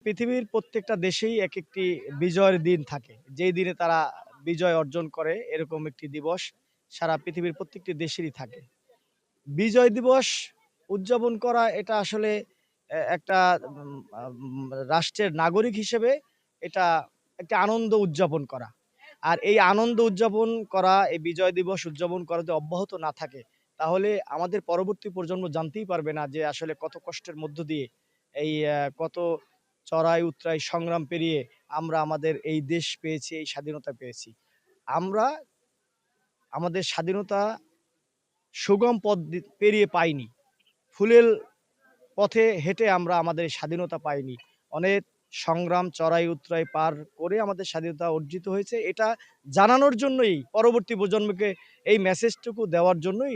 পৃথিবীর প্রত্যেকটা দেশেই একেকটি বিজয়ের দিন থাকে। যেই দিনে তারা বিজয় অর্জন করে এরকম একটি দিবস সারা পৃথিবীর প্রত্যেকটি দেশেরই থাকে। বিজয় দিবস উদযাপন করা এটা আসলে একটা রাষ্ট্রের নাগরিক হিসেবে এটা একটা আনন্দ উদযাপন করা। আর এই আনন্দ উদযাপন করা, এই বিজয় দিবস উদযাপন করা যদি অব্যাহত না থাকে, তাহলে আমাদের পরবর্তী প্রজন্ম জানতেই পারবে না যে আসলে কত কষ্টের মধ্য দিয়ে এই কত চড়াই-উতরাই সংগ্রাম পেরিয়ে আমরা আমাদের এই দেশ পেয়েছি, এই স্বাধীনতা পেয়েছি। আমরা আমাদের স্বাধীনতা সুগম পথ পেরিয়ে পাইনি। ফুলেল পথে হেঁটে আমরা আমাদের স্বাধীনতা পাইনি। অনেক সংগ্রাম, চড়াই-উতরাই পার করে আমাদের স্বাধীনতা অর্জিত হয়েছে। এটা জানানোর জন্যই, পরবর্তী প্রজন্মকে এই মেসেজটুকু দেওয়ার জন্যই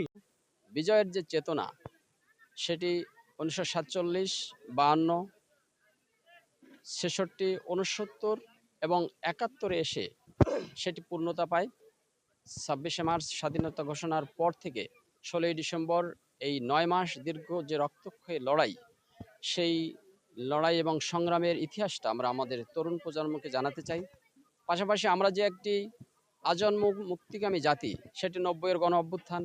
বিজয়ের যে চেতনা সেটি ১৯৪৭, ৫২, ৬৬, ৬৯ এবং ৭১-এ এসে সেটি পূর্ণতা পায়। ২৬শে মার্চ স্বাধীনতা ঘোষণার পর থেকে ১৬ই ডিসেম্বর এই ৯ মাস দীর্ঘ যে রক্তক্ষয়ী লড়াই, সেই লড়াই এবং সংগ্রামের ইতিহাসটা আমরা আমাদের তরুণ প্রজন্মকে জানাতে চাই। পাশাপাশি আমরা যে একটি আজন্ম মুক্তিকামী জাতি, সেটি ৯০-এর গণ অভ্যুত্থান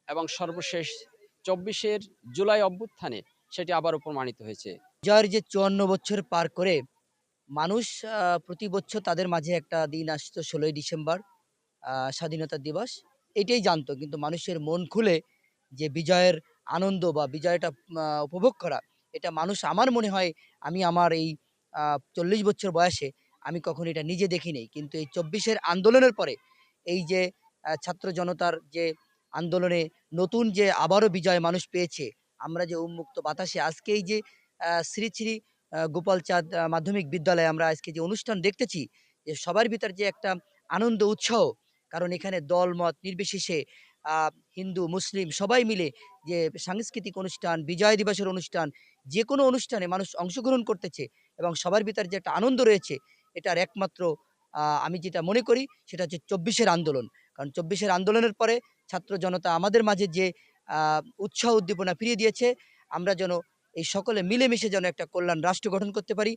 এবং সর্বশেষ ২৪-এর জুলাই অভ্যুত্থানে সেটি আবারও প্রমাণিত হয়েছে। বিজয়ের যে ৫৪ বছর পার করে মানুষ প্রতি বছর তাদের মাঝে একটা দিন আসতো ১৬ই ডিসেম্বর স্বাধীনতা দিবস। এটাই জানতো। কিন্তু মানুষের মন খুলে যে বিজয়ের আনন্দ বা বিজয়টা উপভোগ করা, এটা মানুষ আমার মনে হয় আমি আমার এই ৪০ বছর বয়সে আমি কখনো এটা নিজে দেখি নাই। কিন্তু এই ২৪ আন্দোলনের পরে এই যে ছাত্র জনতার যে আন্দোলনে নতুন যে আবারও বিজয় মানুষ পেয়েছে, আমরা যে উন্মুক্ত বাতাসে আজকে এই যে শ্রী, শ্রী গোপাল চাঁদ মাধ্যমিক বিদ্যালয়ে আমরা আজকে যে অনুষ্ঠান দেখতেছি, যে সবার ভিতর যে একটা আনন্দ উৎসাহ, কারণ এখানে দলমত নির্বিশেষে আ হিন্দু, মুসলিম সবাই মিলে যে সাংস্কৃতিক অনুষ্ঠান, বিজয় দিবসের অনুষ্ঠান, যেকোনো অনুষ্ঠানে মানুষ অংশগ্রহণ করতেছে এবং সবার ভিতর যে একটা আনন্দ রয়েছে, এটার একমাত্র আমি যেটা মনে করি সেটা হচ্ছে ২৪ আন্দোলন। কারণ ২৪ আন্দোলনের পরে ছাত্র জনতা আমাদের মাঝে যে আ উৎসাহ উদ্দীপনা ফিরিয়ে দিয়েছে, আমরা যেন এই সকলে মিলেমিশে যেন একটা কল্যাণ রাষ্ট্র গঠন করতে পারি।